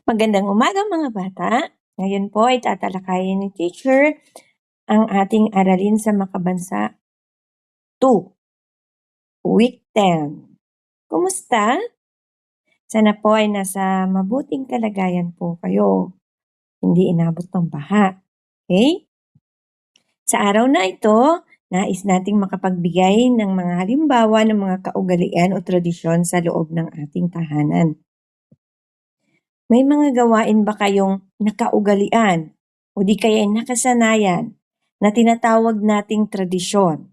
Magandang umaga mga bata. Ngayon po ay tatalakayin ni teacher ang ating aralin sa Makabansa 2, Week 10. Kumusta? Sana po ay nasa mabuting kalagayan po kayo. Hindi inabot ng baha. Okay? Sa araw na ito, nais nating makapagbigay ng mga halimbawa ng mga kaugalian o tradisyon sa loob ng ating tahanan. May mga gawain ba kayong nakaugalian o di kaya nakasanayan na tinatawag nating tradisyon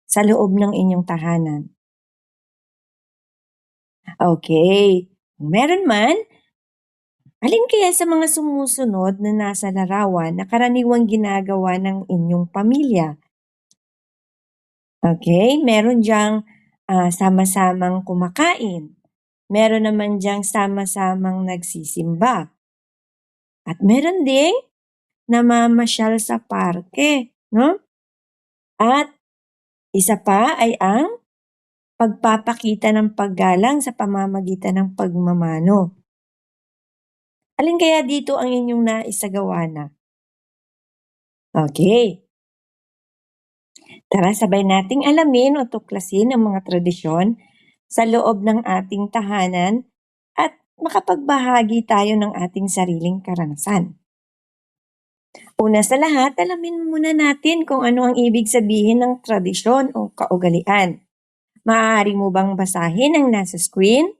sa loob ng inyong tahanan? Okay. Kung meron man, alin kaya sa mga sumusunod na nasa larawan na karaniwang ginagawa ng inyong pamilya? Okay, meron diyang sama-samang kumakain. Meron naman diyang sama-samang nagsisimba. At meron ding namamasyal sa parke, no? At isa pa ay ang pagpapakita ng paggalang sa pamamagitan ng pagmamano. Alin kaya dito ang inyong naisagawa na? Okay. Tara sabay nating alamin o tuklasin ang mga tradisyon sa loob ng ating tahanan at makapagbahagi tayo ng ating sariling karanasan. Una sa lahat, alamin muna natin kung ano ang ibig sabihin ng tradisyon o kaugalian. Maaari mo bang basahin ang nasa screen?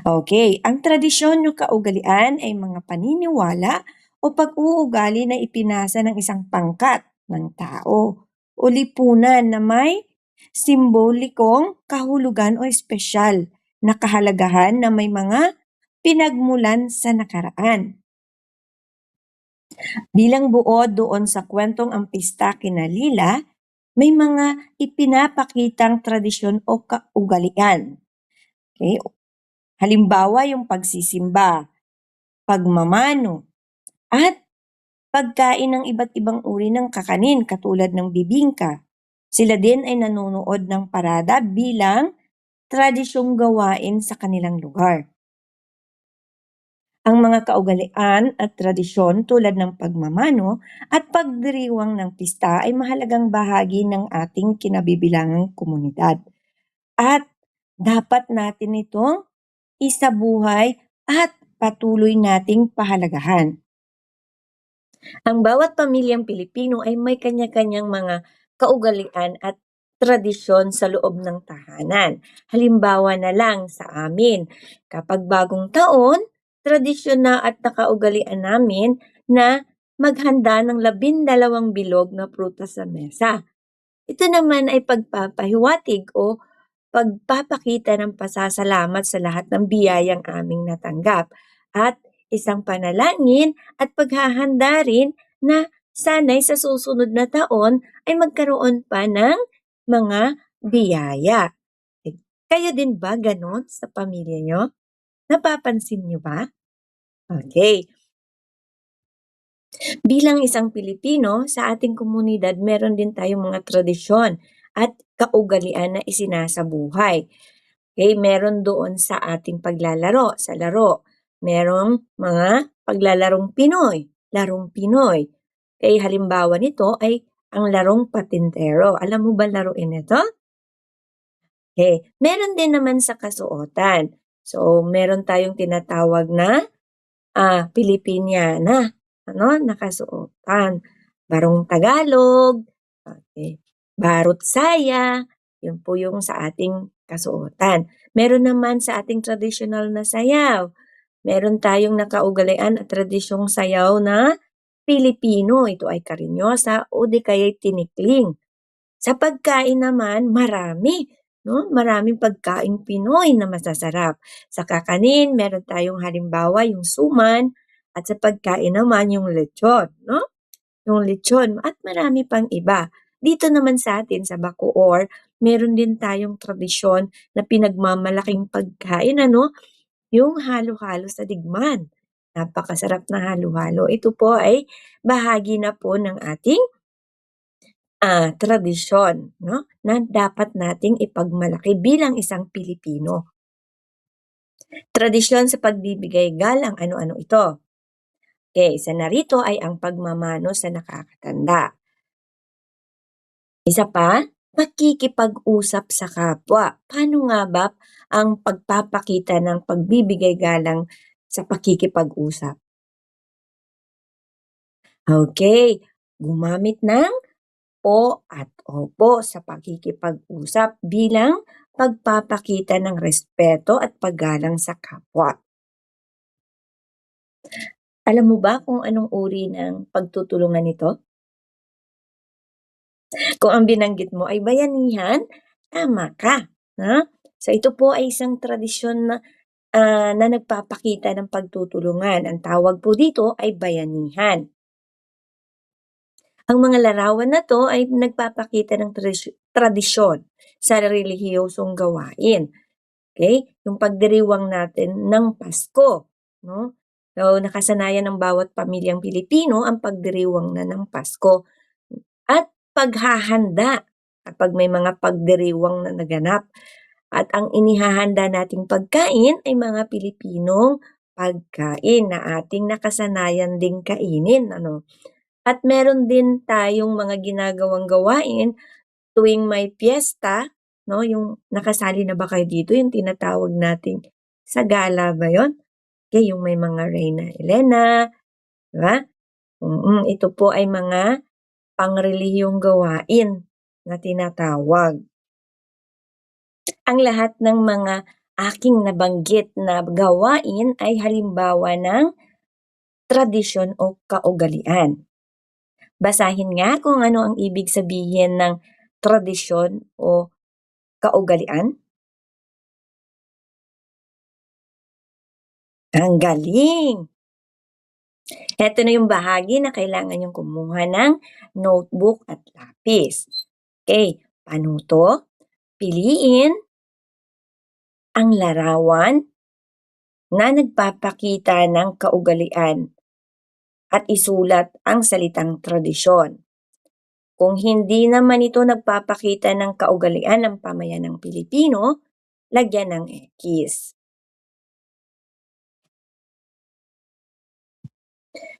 Okay, ang tradisyon o kaugalian ay mga paniniwala o pag-uugali na ipinasa ng isang pangkat ng tao o lipunan na may simbolikong kahulugan o espesyal na kahalagahan na may mga pinagmulan sa nakaraan. Bilang buod doon sa kwentong ang pista kina Lila, may mga ipinapakitang tradisyon o kaugalian. Okay? Halimbawa, yung pagsisimba, pagmamano, at pagkain ng iba't ibang uri ng kakanin katulad ng bibingka. Sila din ay nanonood ng parada bilang tradisyong gawain sa kanilang lugar. Ang mga kaugalian at tradisyon tulad ng pagmamano at pagdiriwang ng pista ay mahalagang bahagi ng ating kinabibilangang komunidad. At dapat natin itong isabuhay at patuloy nating pahalagahan. Ang bawat pamilyang Pilipino ay may kanya-kanyang mga kaugalian at tradisyon sa loob ng tahanan. Halimbawa na lang sa amin, kapag bagong taon, tradisyon na at nakaugalian namin na maghanda ng 12 bilog na prutas sa mesa. Ito naman ay pagpapahiwatig o pagpapakita ng pasasalamat sa lahat ng biyayang aming natanggap at isang panalangin at paghahanda rin na sanay sa susunod na taon ay magkaroon pa ng mga biyaya. Kayo din ba ganon sa pamilya nyo? Napapansin nyo ba? Okay. Bilang isang Pilipino, sa ating komunidad meron din tayong mga tradisyon at kaugalian na isinasabuhay. Okay, meron doon sa ating paglalaro, sa laro. Merong mga paglalarong Pinoy, larong Pinoy. Okay, halimbawa nito ay ang larong patintero. Alam mo ba laruin ito? Okay, meron din naman sa kasuotan. So, meron tayong tinatawag na Pilipiniana, nakasuotan. Barong Tagalog, okay, Barot Saya, yun po yung sa ating kasuotan. Meron naman sa ating traditional na sayaw. Meron tayong nakaugalian at tradisyong sayaw na Pilipino. Ito ay karinyosa o di kaya'y tinikling. Sa pagkain naman, marami. No? Maraming pagkain Pinoy na masasarap. Sa kakanin, meron tayong halimbawa yung suman at sa pagkain naman yung lechon. No? Yung lechon at marami pang iba. Dito naman sa atin sa Bacoor, meron din tayong tradisyon na pinagmamalaking pagkain, yung halo-halo sa digman. Napakasarap na halo-halo. Ito po ay bahagi na po ng ating tradisyon, na dapat nating ipagmalaki bilang isang Pilipino. Tradisyon sa pagbibigay galang, ano-ano ito? Okay, isa na rito ay ang pagmamano sa nakakatanda. Isa pa, pakikipag-usap sa kapwa. Paano nga ba ang pagpapakita ng pagbibigay galang sa pakikipag-usap? Okay, gumamit ng o at opo sa pakikipag-usap bilang pagpapakita ng respeto at paggalang sa kapwa. Alam mo ba kung anong uri ng pagtutulungan ito? Kung ang binanggit mo ay bayanihan, tama ka. Ha? So ito po ay isang tradisyon na nagpapakita ng pagtutulungan. Ang tawag po dito ay bayanihan. Ang mga larawan na 'to ay nagpapakita ng tradisyon sa relihiyosong gawain, okay? Yung pagdiriwang natin ng Pasko, 'no? So, nakasanayan ng bawat pamilyang Pilipino ang pagdiriwang na ng Pasko at paghahanda kapag may mga pagdiriwang na naganap. At ang inihahanda nating pagkain ay mga Pilipinong pagkain na ating nakasanayan ding kainin, ano? At meron din tayong mga ginagawang gawain tuwing may piyesta, 'no, yung nakasali na ba kayo dito, yung tinatawag nating sagala ba yun? Okay, yung may mga Reyna Elena, 'di ba? Ito po ay mga pangrelihiyong gawain na tinatawag. Ang lahat ng mga aking nabanggit na gawain ay halimbawa ng tradisyon o kaugalian. Basahin nga kung ano ang ibig sabihin ng tradisyon o kaugalian. Ang galing! Heto na yung bahagi na kailangan yung kumuha ng notebook at lapis. Okay, paano to? Piliin ang larawan na nagpapakita ng kaugalian at isulat ang salitang tradisyon. Kung hindi naman ito nagpapakita ng kaugalian ng pamayanang Pilipino, lagyan ng X.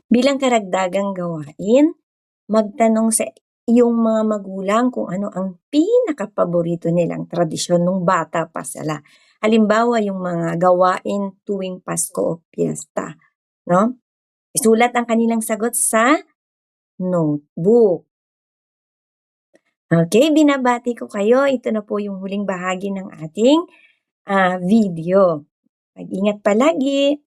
Bilang karagdagang gawain, magtanong sa iyong mga magulang kung ano ang pinakapaborito nilang tradisyon nung bata pa sila. Halimbawa, yung mga gawain tuwing Pasko o Piyesta, no? Isulat ang kanilang sagot sa notebook. Okay, binabati ko kayo. Ito na po yung huling bahagi ng ating video. Mag-ingat palagi.